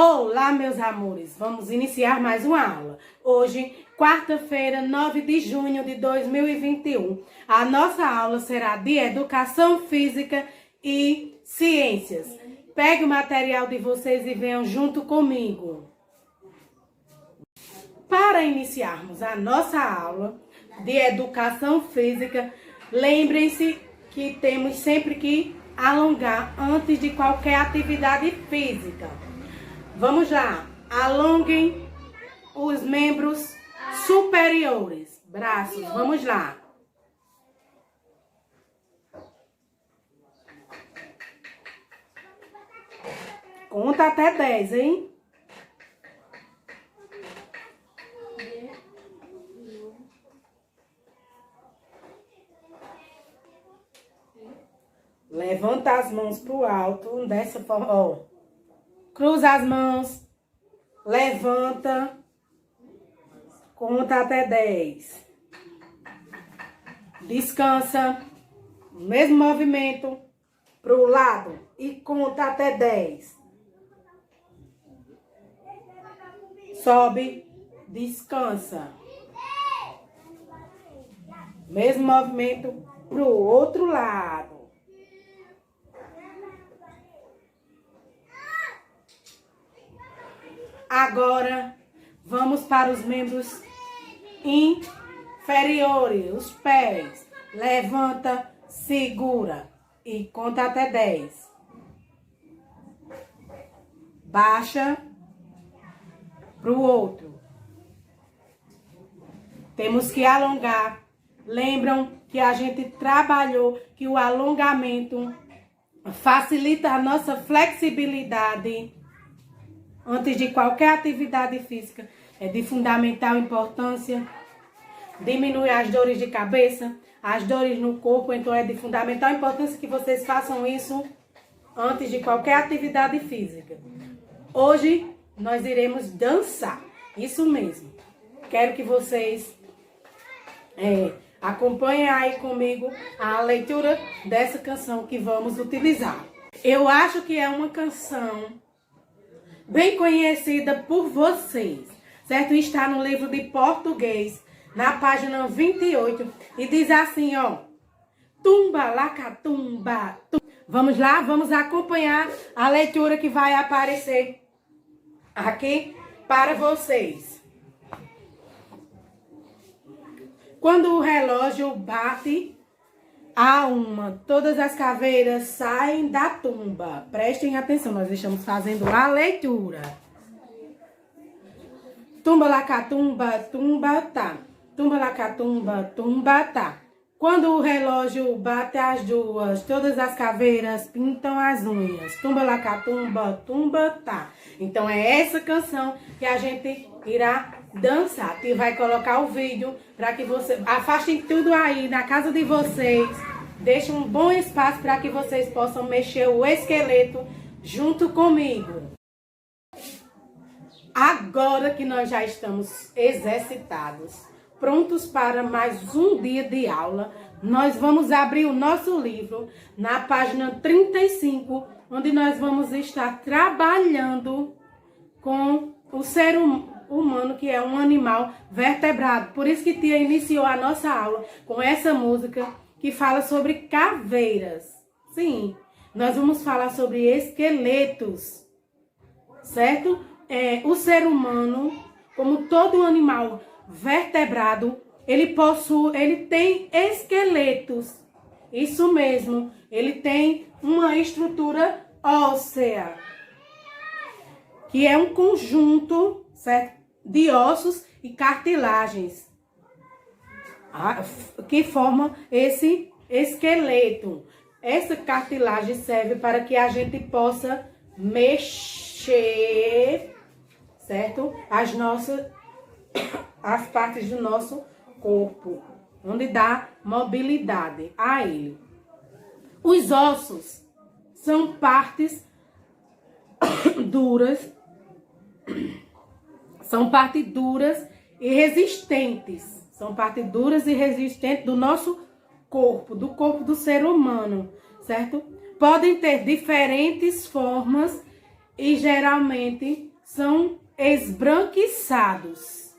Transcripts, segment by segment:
Olá, meus amores! Vamos iniciar mais uma aula. Hoje, quarta-feira, 9 de junho de 2021. A nossa aula será de Educação Física e Ciências. Pegue o material de vocês e venham junto comigo. Para iniciarmos a nossa aula de Educação Física, lembrem-se que temos sempre que alongar antes de qualquer atividade física. Vamos lá, alonguem os membros superiores, braços, vamos lá. Conta até 10, hein? Levanta as mãos pro alto, dessa forma, ó. Cruza as mãos, levanta, conta até 10. Descansa, mesmo movimento, pro lado e conta até 10. Sobe, descansa. Mesmo movimento pro outro lado. Agora, vamos para os membros inferiores, os pés. Levanta, segura e conta até 10. Baixa para o outro. Temos que alongar. Lembram que a gente trabalhou que o alongamento facilita a nossa flexibilidade. Antes de qualquer atividade física, é de fundamental importância. Diminui as dores de cabeça, as dores no corpo, então é de fundamental importância que vocês façam isso antes de qualquer atividade física. Hoje nós iremos dançar, isso mesmo. Quero que vocês acompanhem aí comigo a leitura dessa canção que vamos utilizar. Eu acho que é uma canção bem conhecida por vocês, certo? Está no livro de português, na página 28, e diz assim, ó. Tumba, lacatumba, tumba. Vamos lá? Vamos acompanhar a leitura que vai aparecer aqui para vocês. Quando o relógio bate a uma, todas as caveiras saem da tumba. Prestem atenção, nós estamos fazendo a leitura. Tumba, lacatumba, tumba, tá. Tumba, lacatumba, tumba, tá. Quando o relógio bate às 2, todas as caveiras pintam as unhas. Tumba, lacatumba, tumba, tá. Então é essa canção que a gente irá dançar. E vai colocar o vídeo para que vocês afastem tudo aí na casa de vocês. Deixe um bom espaço para que vocês possam mexer o esqueleto junto comigo. Agora que nós já estamos exercitados, prontos para mais um dia de aula, nós vamos abrir o nosso livro na página 35, onde nós vamos estar trabalhando com o ser humano, que é um animal vertebrado. Por isso que tia iniciou a nossa aula com essa música que fala sobre caveiras. Sim, nós vamos falar sobre esqueletos, certo? O ser humano, como todo animal vertebrado, ele tem esqueletos. Isso mesmo, ele tem uma estrutura óssea, que é um conjunto, certo, de ossos e cartilagens, que forma esse esqueleto. Essa cartilagem serve para que a gente possa mexer, certo? As partes do nosso corpo, onde dá mobilidade a ele. Os ossos são partes duras, e resistentes. São partes duras e resistentes do nosso corpo, do corpo do ser humano, certo? Podem ter diferentes formas e geralmente são esbranquiçados.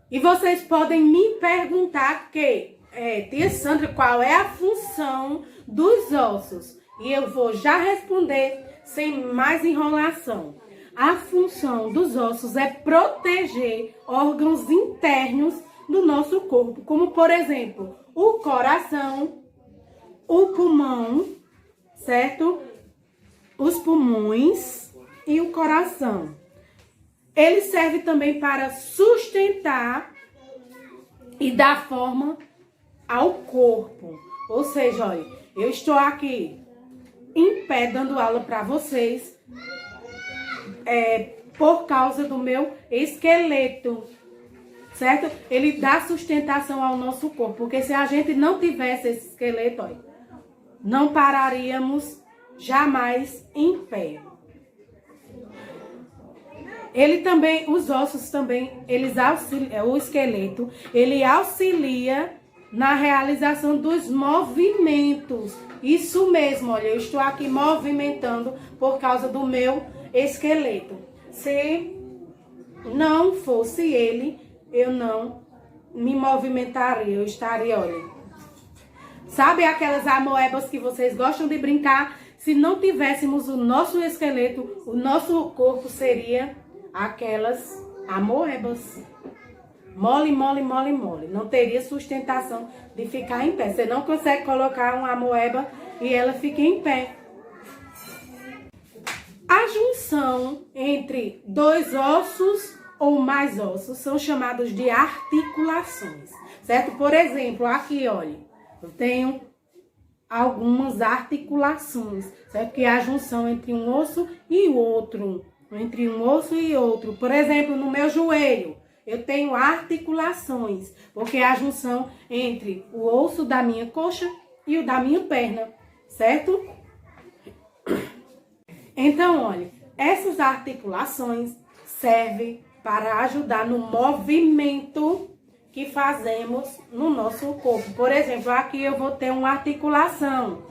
E vocês podem me perguntar tia Sandra, qual é a função dos ossos? E eu vou já responder sem mais enrolação. A função dos ossos é proteger órgãos internos do nosso corpo, como por exemplo, o coração, o pulmão, certo? Os pulmões e o coração. Ele serve também para sustentar e dar forma ao corpo. Ou seja, olha, eu estou aqui em pé dando aula para vocês por causa do meu esqueleto, certo? Ele dá sustentação ao nosso corpo, porque se a gente não tivesse esse esqueleto, olha, não pararíamos jamais em pé. Ele também, os ossos também, eles auxiliam, o esqueleto, ele auxilia na realização dos movimentos. Isso mesmo, olha, eu estou aqui movimentando por causa do meu esqueleto. Se não fosse ele, eu não me movimentaria, eu estaria, olha. Sabe aquelas amoebas que vocês gostam de brincar? Se não tivéssemos o nosso esqueleto, o nosso corpo seria aquelas amoebas. Mole, mole, mole, mole. Não teria sustentação de ficar em pé. Você não consegue colocar uma amoeba e ela fica em pé. A junção entre dois ossos ou mais ossos são chamados de articulações, certo? Por exemplo, aqui, olha, eu tenho algumas articulações, certo? Que é a junção entre um osso e o outro, entre um osso e outro. Por exemplo, no meu joelho, eu tenho articulações, porque é a junção entre o osso da minha coxa e o da minha perna, certo? Então, olha, essas articulações servem para ajudar no movimento que fazemos no nosso corpo. Por exemplo, aqui eu vou ter uma articulação,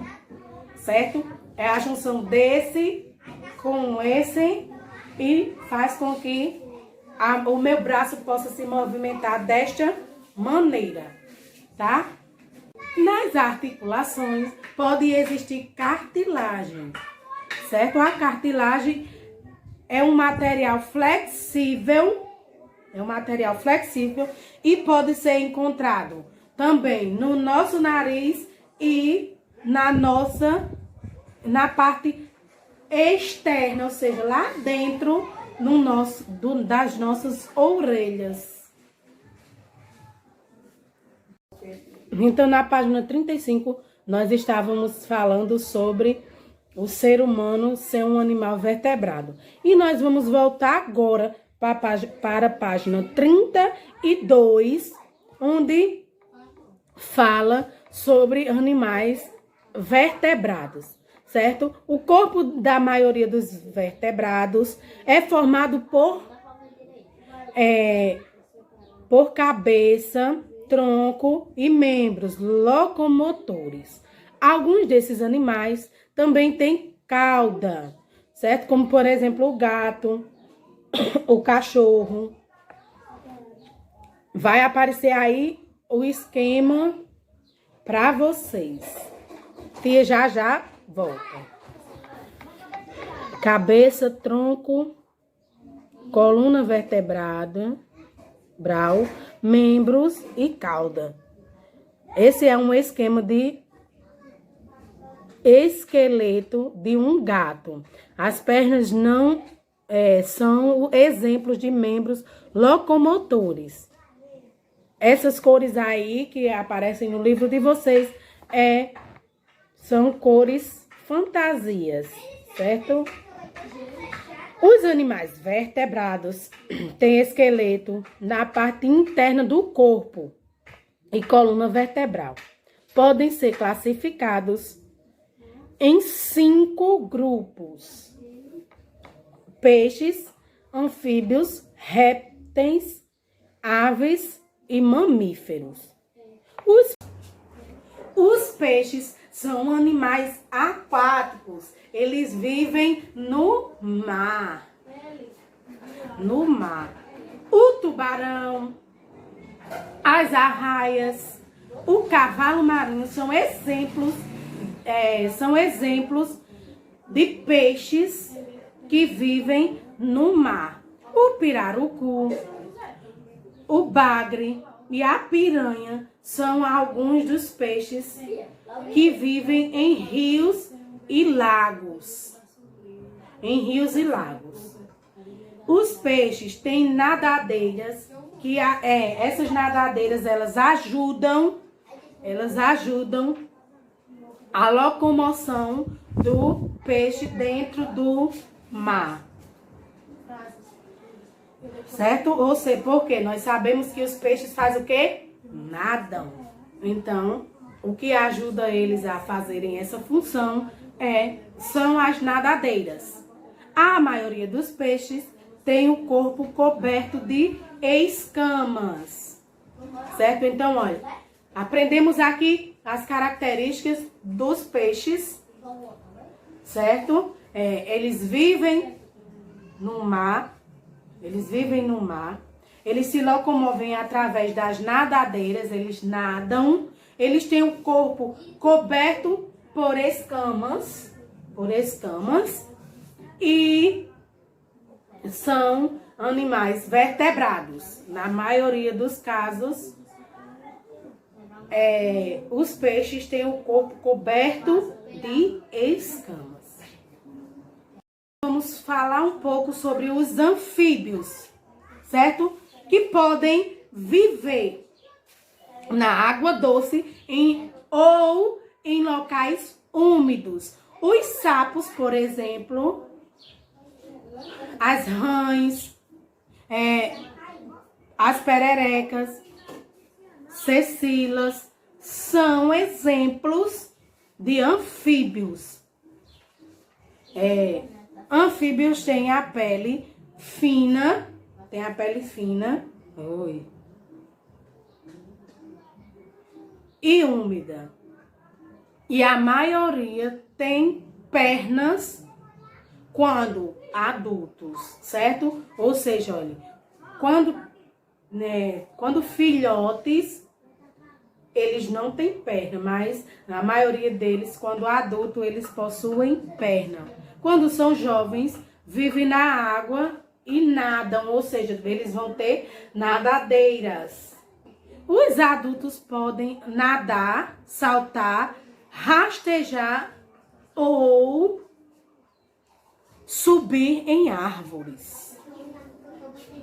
certo? É a junção desse com esse e faz com que o meu braço possa se movimentar desta maneira, tá? Nas articulações pode existir cartilagem, certo? A cartilagem é um material flexível, e pode ser encontrado também no nosso nariz e na parte externa, ou seja, lá dentro das nossas orelhas. Então, na página 35, nós estávamos falando sobre o ser humano ser um animal vertebrado. E nós vamos voltar agora para a página 32, onde fala sobre animais vertebrados, certo? O corpo da maioria dos vertebrados é formado por cabeça, tronco e membros locomotores. Alguns desses animais também têm cauda, certo? Como, por exemplo, o gato, o cachorro. Vai aparecer aí o esquema para vocês. Tia já volta. Cabeça, tronco, coluna vertebrada, membros e cauda. Esse é um esquema de esqueleto de um gato. As pernas não são exemplos de membros locomotores. Essas cores aí que aparecem no livro de vocês são cores fantasias, certo? Os animais vertebrados têm esqueleto na parte interna do corpo e coluna vertebral. Podem ser classificados em 5 grupos: peixes, anfíbios, répteis, aves e mamíferos. Os peixes são animais aquáticos. Eles vivem no mar. No mar. O tubarão, as arraias, o cavalo marinho são exemplos de peixes que vivem no mar. O pirarucu, o bagre e a piranha são alguns dos peixes que vivem em rios e lagos. Em rios e lagos. Os peixes têm nadadeiras, essas nadadeiras elas ajudam a locomoção do peixe dentro do mar. Certo? Ou seja, porque nós sabemos que os peixes fazem o quê? Nadam. Então, o que ajuda eles a fazerem essa função são as nadadeiras. A maioria dos peixes tem o corpo coberto de escamas. Certo? Então, olha, aprendemos aqui as características dos peixes. Certo? Eles vivem no mar. Eles vivem no mar. Eles se locomovem através das nadadeiras. Eles nadam. Eles têm o corpo coberto por escamas. E são animais vertebrados. Na maioria dos casos, os peixes têm o corpo coberto de escamas. Vamos falar um pouco sobre os anfíbios, certo? Que podem viver na água doce ou em locais úmidos. Os sapos, por exemplo, as rãs, as pererecas, cecilas, são exemplos de anfíbios. Anfíbios têm a pele fina, e úmida. E a maioria tem pernas quando adultos, certo? Ou seja, olha, quando filhotes, eles não têm perna, mas a maioria deles, quando adulto, eles possuem perna. Quando são jovens, vivem na água e nadam, ou seja, eles vão ter nadadeiras. Os adultos podem nadar, saltar, rastejar ou subir em árvores.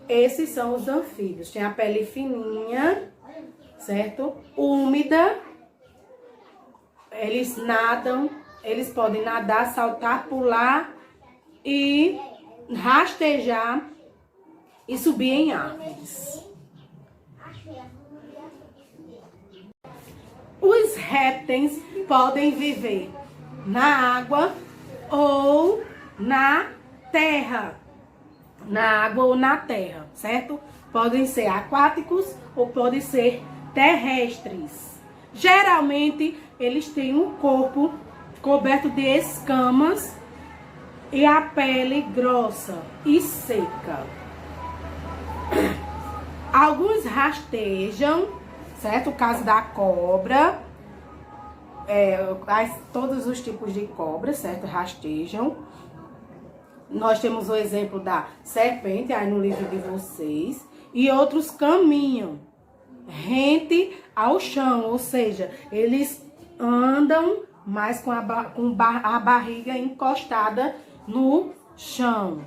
Esses são os anfíbios. Tem a pele fininha, certo? Úmida. Eles nadam, eles podem nadar, saltar, pular e rastejar e subir em árvores. Os répteis podem viver na água ou na terra. Na água ou na terra, certo? Podem ser aquáticos ou podem ser terrestres. Geralmente, eles têm um corpo coberto de escamas e a pele grossa e seca. Alguns rastejam, certo? O caso da cobra, todos os tipos de cobra, certo? Rastejam. Nós temos o exemplo da serpente, aí no livro de vocês. E outros caminham rente ao chão, ou seja, eles andam mais com a barriga encostada no chão.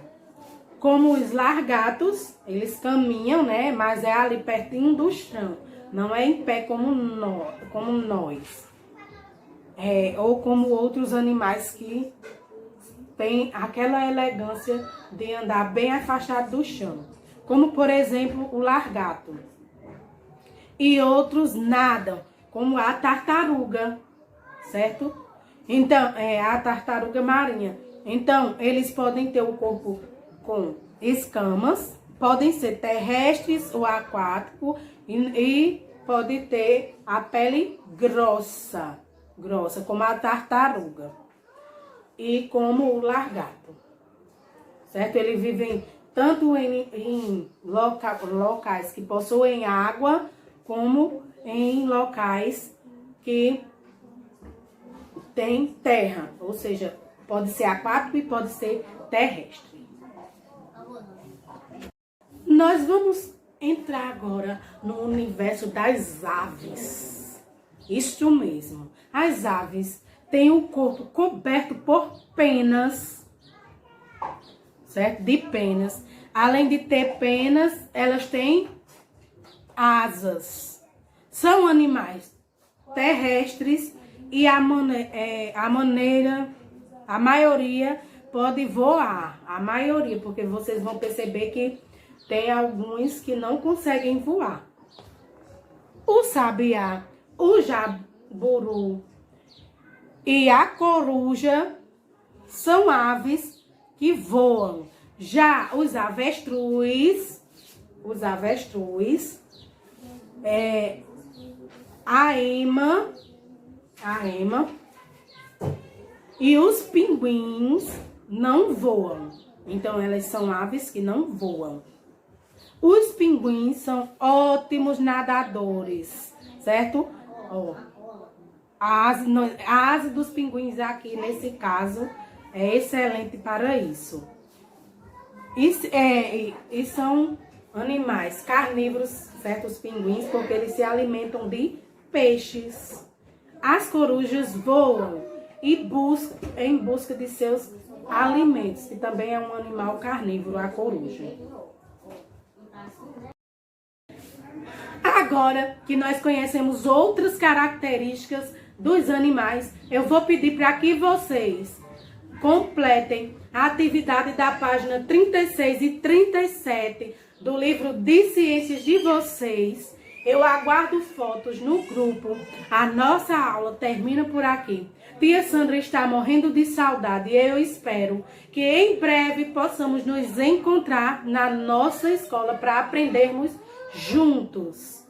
Como os largatos, eles caminham, né? Mas é ali pertinho do chão. Não é em pé como nós. Ou como outros animais que tem aquela elegância de andar bem afastado do chão. Como, por exemplo, o largato. E outros nadam, como a tartaruga, certo? Então, a tartaruga marinha. Então, eles podem ter o corpo com escamas, podem ser terrestres ou aquáticos e pode ter a pele grossa, grossa, como a tartaruga e como o lagarto, certo? Eles vivem tanto em locais que possuem água, como em locais que tem terra, ou seja, pode ser aquático e pode ser terrestre. Nós vamos entrar agora no universo das aves. Isso mesmo. As aves têm o corpo coberto por penas, certo? De penas. Além de ter penas, elas têm asas. São animais terrestres e a maioria pode voar. A maioria, porque vocês vão perceber que tem alguns que não conseguem voar. O sabiá, o jaburu e a coruja são aves que voam. Já os avestruz, a ema e os pinguins não voam. Então, elas são aves que não voam. Os pinguins são ótimos nadadores, certo? Ó, a asa dos pinguins aqui, nesse caso, é excelente para isso. E são animais carnívoros, certo? Os pinguins, porque eles se alimentam de peixes. As corujas voam em busca de seus alimentos, que também é um animal carnívoro, a coruja. Agora que nós conhecemos outras características dos animais, eu vou pedir para que vocês completem a atividade da página 36 e 37 do livro de ciências de vocês. Eu aguardo fotos no grupo. A nossa aula termina por aqui. Tia Sandra está morrendo de saudade e eu espero que em breve possamos nos encontrar na nossa escola para aprendermos juntos.